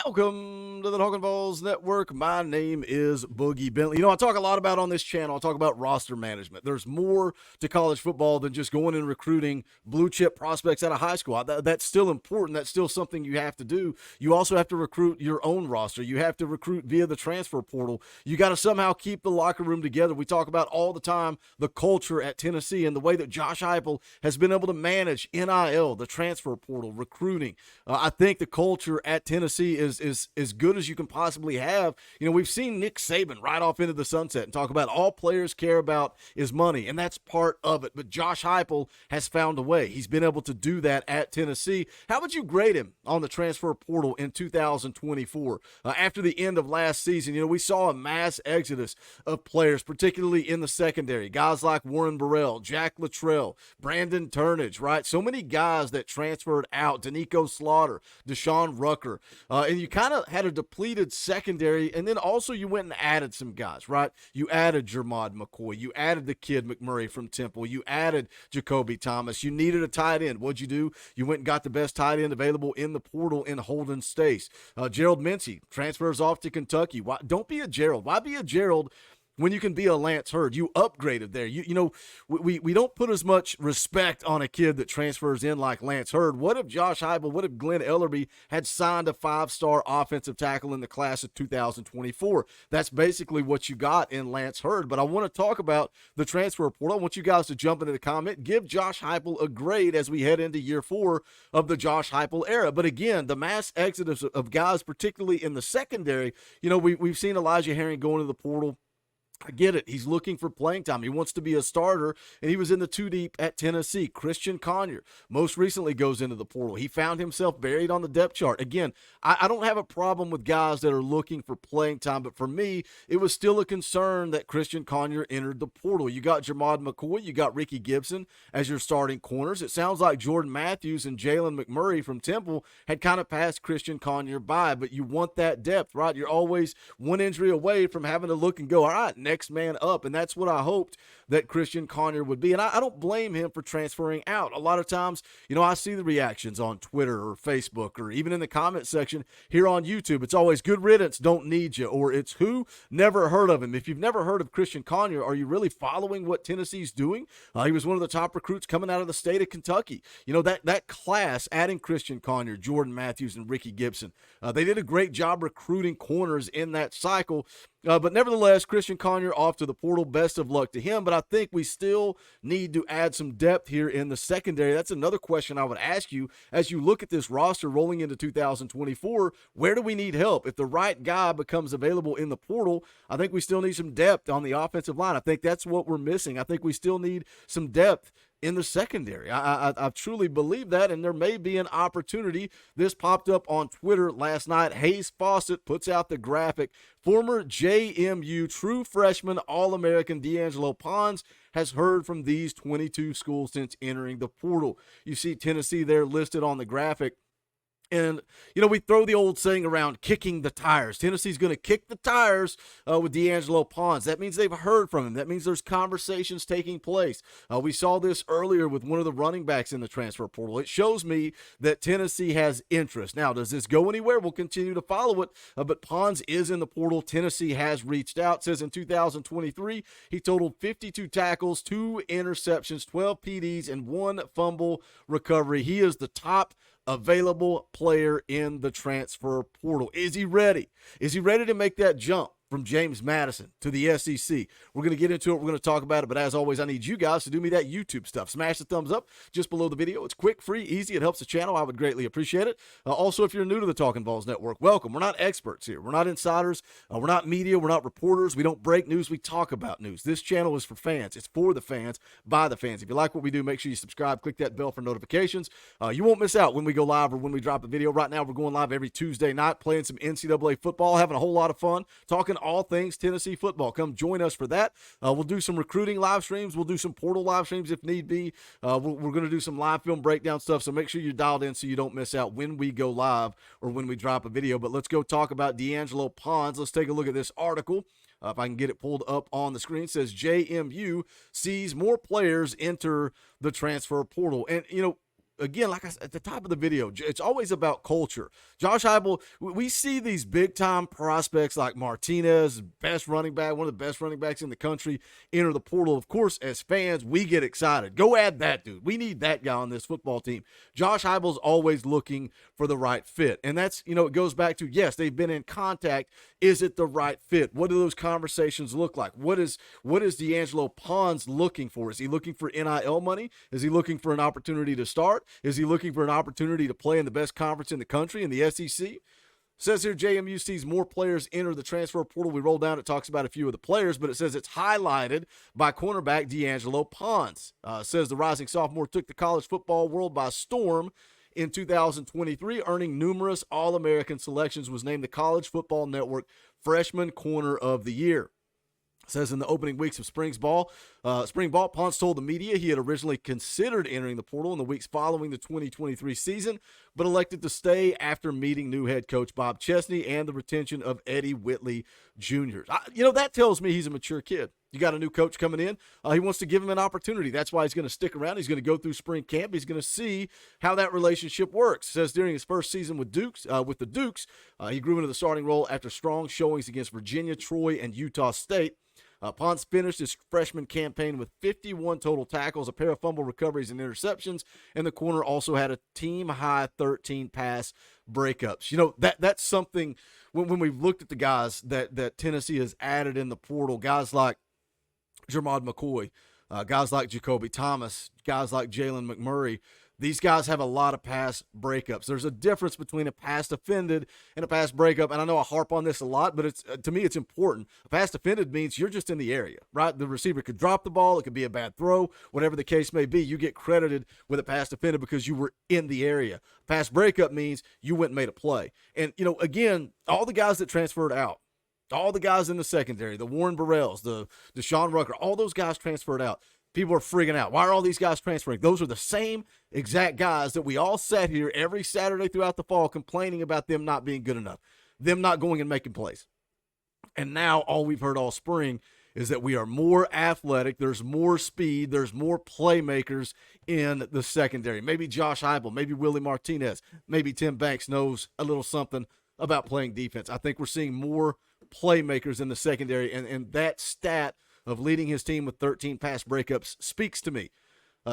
Welcome to the Talkin VAWLS Network. My name is Boogie Bentley. I talk a lot about on this channel, I talk about roster management. There's more to college football than just going and recruiting blue chip prospects out of high school. That's still important. That's still something you have to do. You also have to recruit your own roster. You have to recruit via the transfer portal. You got to somehow keep the locker room together. We talk about all the time the culture at Tennessee and the way that Josh Heupel has been able to manage NIL, the transfer portal, recruiting. I think the culture at Tennessee is as good as you can possibly have. We've seen Nick Saban ride off into the sunset and talk about all players care about is money, and that's part of it. But Josh Heupel has found a way. He's been able to do that at Tennessee. How would you grade him on the transfer portal in 2024? After the end of last season, we saw a mass exodus of players, particularly in the secondary. Guys like Warren Burrell, Jack Luttrell, Brandon Turnage, right? So many guys that transferred out, Danico Slaughter, Deshaun Rucker, and you kind of had a depleted secondary, and then also you went and added some guys, right? You added Jermod McCoy. You added the kid McMurray from Temple. You added Jacoby Thomas. You needed a tight end. What'd you do? You went and got the best tight end available in the portal in Holden Stace. Gerald Mincey transfers off to Kentucky. Don't be a Gerald. Why be a Gerald when you can be a Lance Hurd? You upgraded there. We don't put as much respect on a kid that transfers in like Lance Hurd. What if Josh Heupel, what if Glenn Ellerbe had signed a 5-star offensive tackle in the class of 2024? That's basically what you got in Lance Hurd. But I want to talk about the transfer portal. I want you guys to jump into the comment. Give Josh Heupel a grade as we head into year 4 of the Josh Heupel era. But again, the mass exodus of guys, particularly in the secondary, we've seen Elijah Herring go into the portal. I get it. He's looking for playing time. He wants to be a starter, and he was in the 2 deep at Tennessee. Christian Conyer most recently goes into the portal. He found himself buried on the depth chart. Again, I don't have a problem with guys that are looking for playing time, but for me, it was still a concern that Christian Conyer entered the portal. You got Jermod McCoy. You got Ricky Gibson as your starting corners. It sounds like Jordan Matthews and Jalen McMurray from Temple had kind of passed Christian Conyer by, but you want that depth, right? You're always one injury away from having to look and go, all right, next man up, and that's what I hoped that Christian Conyer would be. And I don't blame him for transferring out. A lot of times, I see the reactions on Twitter or Facebook or even in the comment section here on YouTube. It's always good riddance, don't need you, or it's who, never heard of him. If you've never heard of Christian Conyer, are you really following what Tennessee's doing? He was one of the top recruits coming out of the state of Kentucky. That class, adding Christian Conyer, Jordan Matthews, and Ricky Gibson, they did a great job recruiting corners in that cycle. But nevertheless, Christian Conyer off to the portal. Best of luck to him. But I think we still need to add some depth here in the secondary. That's another question I would ask you as you look at this roster rolling into 2024. Where do we need help? If the right guy becomes available in the portal, I think we still need some depth on the offensive line. I think that's what we're missing. I think we still need some depth in the secondary. I truly believe that, and there may be an opportunity. This popped up on Twitter last night. Hayes Fawcett puts out the graphic. Former JMU true freshman All-American D'Angelo Pons has heard from these 22 schools since entering the portal. You see Tennessee there listed on the graphic. And, we throw the old saying around, kicking the tires. Tennessee's going to kick the tires with D'Angelo Pons. That means they've heard from him. That means there's conversations taking place. We saw this earlier with one of the running backs in the transfer portal. It shows me that Tennessee has interest. Now, does this go anywhere? We'll continue to follow it. But Pons is in the portal. Tennessee has reached out. It says in 2023, he totaled 52 tackles, 2 interceptions, 12 PDs, and 1 fumble recovery. He is the top available player in the transfer portal. Is he ready? Is he ready to make that jump from James Madison to the SEC? We're going to get into it. We're going to talk about it. But as always, I need you guys to do me that YouTube stuff. Smash the thumbs up just below the video. It's quick, free, easy. It helps the channel. I would greatly appreciate it. Also, if you're new to the Talkin VAWLS Network, welcome. We're not experts here. We're not insiders. We're not media. We're not reporters. We don't break news. We talk about news. This channel is for fans. It's for the fans, by the fans. If you like what we do, make sure you subscribe. Click that bell for notifications. You won't miss out when we go live or when we drop a video. Right now, we're going live every Tuesday night, playing some NCAA football, having a whole lot of fun, talking all things Tennessee football. Come join us for that. We'll do some recruiting live streams. We'll do some portal live streams if need be. We're going to do some live film breakdown stuff, so make sure you're dialed in so you don't miss out when we go live or when we drop a video. But let's go talk about D'Angelo Pons. Let's take a look at this article. If I can get it pulled up on the screen, it says JMU sees more players enter the transfer portal. And, again, like I said at the top of the video, it's always about culture. Josh Heupel, we see these big time prospects like Martinez, best running back, one of the best running backs in the country, enter the portal. Of course, as fans, we get excited. Go add that dude. We need that guy on this football team. Josh Heupel's always looking for the right fit. And that's, it goes back to, yes, they've been in contact. Is it the right fit? What do those conversations look like? What is D'Angelo Pons looking for? Is he looking for NIL money? Is he looking for an opportunity to start? Is he looking for an opportunity to play in the best conference in the country, in the SEC? Says here JMU sees more players enter the transfer portal. We roll down, it talks about a few of the players, but it says it's highlighted by cornerback D'Angelo Pons. Says the rising sophomore took the college football world by storm in 2023, earning numerous All-American selections, was named the College Football Network Freshman Corner of the Year. Says in the opening weeks of spring ball, Pons told the media he had originally considered entering the portal in the weeks following the 2023 season, but elected to stay after meeting new head coach Bob Chesney and the retention of Eddie Whitley Jr. That tells me he's a mature kid. You got a new coach coming in. He wants to give him an opportunity. That's why he's going to stick around. He's going to go through spring camp. He's going to see how that relationship works. Says during his first season with the Dukes, he grew into the starting role after strong showings against Virginia, Troy, and Utah State. Pons finished his freshman campaign with 51 total tackles, a pair of fumble recoveries and interceptions, and the corner also had a team-high 13 pass breakups. That's something when we've looked at the guys that Tennessee has added in the portal, guys like Jermod McCoy, guys like Jacoby Thomas, guys like Jalen McMurray. These guys have a lot of pass breakups. There's a difference between a pass defended and a pass breakup, and I know I harp on this a lot, but to me it's important. A pass defended means you're just in the area, right? The receiver could drop the ball, it could be a bad throw, whatever the case may be. You get credited with a pass defended because you were in the area. Pass breakup means you went and made a play. And, again, all the guys that transferred out, all the guys in the secondary, the Warren Burrells, the Deshaun Rucker, all those guys transferred out. People are freaking out. Why are all these guys transferring? Those are the same exact guys that we all sat here every Saturday throughout the fall complaining about them not being good enough, them not going and making plays. And now all we've heard all spring is that we are more athletic, there's more speed, there's more playmakers in the secondary. Maybe Josh Heupel, maybe Willie Martinez, maybe Tim Banks knows a little something about playing defense. I think we're seeing more playmakers in the secondary, and that stat of leading his team with 13 pass breakups speaks to me.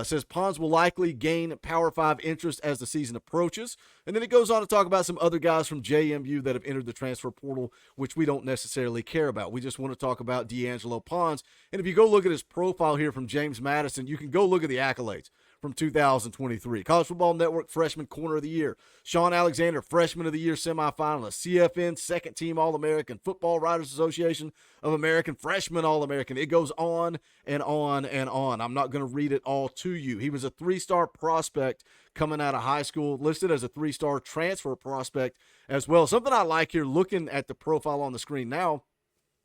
Says Pons will likely gain Power 5 interest as the season approaches. And then it goes on to talk about some other guys from JMU that have entered the transfer portal, which we don't necessarily care about. We just want to talk about D'Angelo Pons. And if you go look at his profile here from James Madison, you can go look at the accolades from 2023. College Football Network Freshman Corner of the Year. Sean Alexander, Freshman of the Year semifinalist. CFN Second Team All-American. Football Writers Association of American Freshman All-American. It goes on and on and on. I'm not going to read it all to you. He was a 3-star prospect coming out of high school, listed as a 3-star transfer prospect as well. Something I like here, looking at the profile on the screen now,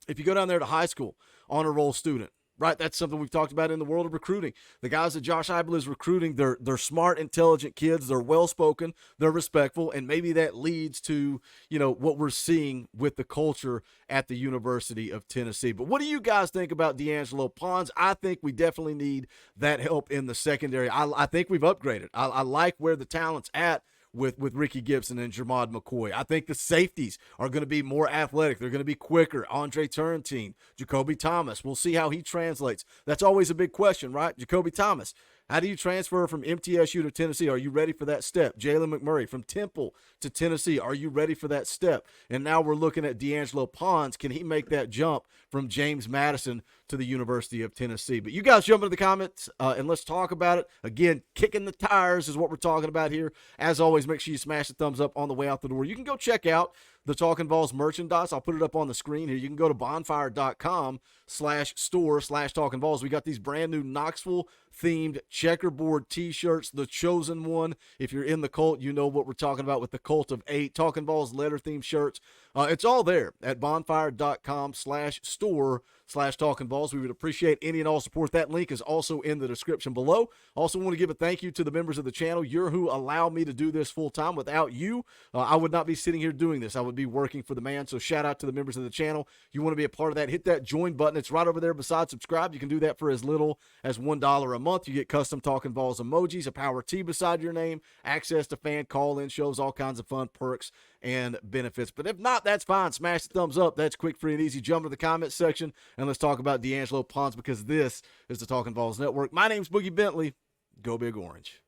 if you go down there to high school, honor roll student, right? That's something we've talked about in the world of recruiting. The guys that Josh Heupel is recruiting, they're smart, intelligent kids. They're well-spoken. They're respectful. And maybe that leads to, what we're seeing with the culture at the University of Tennessee. But what do you guys think about D'Angelo Pons? I think we definitely need that help in the secondary. I think we've upgraded. I like where the talent's at with Ricky Gibson and Jermod McCoy. I think the safeties are going to be more athletic. They're going to be quicker. Andre Turrentine, Jacoby Thomas. We'll see how he translates. That's always a big question, right? Jacoby Thomas. How do you transfer from MTSU to Tennessee? Are you ready for that step? Jalen McMurray from Temple to Tennessee. Are you ready for that step? And now we're looking at D'Angelo Pons. Can he make that jump from James Madison to the University of Tennessee? But you guys jump into the comments and let's talk about it. Again, kicking the tires is what we're talking about here. As always, make sure you smash the thumbs up on the way out the door. You can go check out the Talkin VAWLS merchandise. I'll put it up on the screen here. You can go to bonfire.com/store/Talkin VAWLS. We got these brand new Knoxville themed checkerboard t-shirts, the chosen one. If you're in the cult, you know what we're talking about with the Cult of 8. Talkin VAWLS letter themed shirts. It's all there at bonfire.com/store/Talkin VAWLS. We would appreciate any and all support. That link is also in the description below. Also want to give a thank you to the members of the channel. You're who allow me to do this full time. Without you, I would not be sitting here doing this. I would be working for the man. So shout out to the members of the channel. You want to be a part of that, hit that join button. It's right over there beside subscribe. You can do that for as little as $1 a month. You get custom Talkin Vols emojis, a power T beside your name, access to fan call-in shows, all kinds of fun perks and benefits. But if not, that's fine. Smash the thumbs up. That's quick, free, and easy. Jump to the comments section and let's talk about D'Angelo Ponce, because this is the Talkin Vols Network. My name's Boogie Bentley. Go Big Orange.